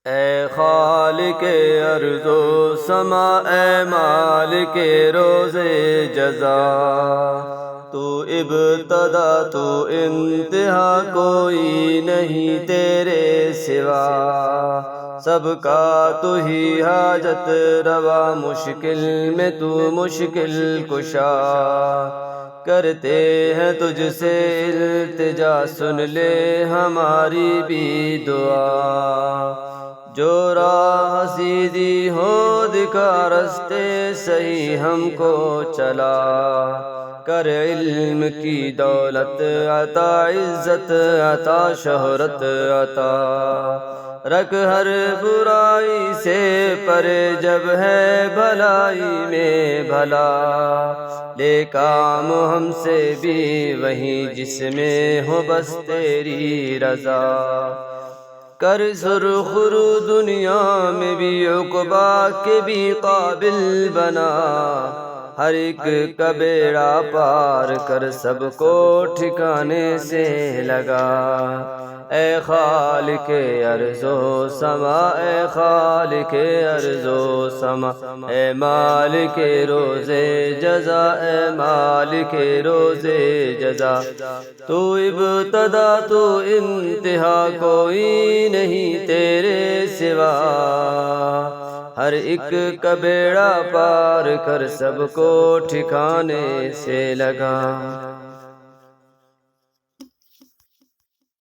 اے خالق ارض و سما، اے مالک روز جزا، تو ابتدا تو انتہا، کوئی نہیں تیرے سوا، سب کا تو ہی حاجت روا، مشکل میں تو مشکل کشا، کرتے ہیں تجھ سے التجا، سن لے ہماری بھی دعا، جو راہ سیدھی ہو دکھا، رستے صحیح ہم کو چلا، کر علم کی دولت عطا، عزت عطا، شہرت عطا، رکھ ہر برائی سے پرے، جب ہے بھلائی میں بھلا، لے کام ہم سے بھی وہی جس میں ہو بس تیری رضا، کر سرخ رو دنیا میں بھی عقبا کے بھی قابل بنا، ہر ایک کا بیڑا پار کر، سب کو ٹھکانے سے لگا، اے خالق ارض و سما، اے خالق ارض و سما، اے مالک روز جزا، اے مالک روز جزا، تو ابتدا تو انتہا، کوئی نہیں تیرے سوا، ہر ایک کا بیڑا پار کر، سب کو ٹھکانے سے لگا۔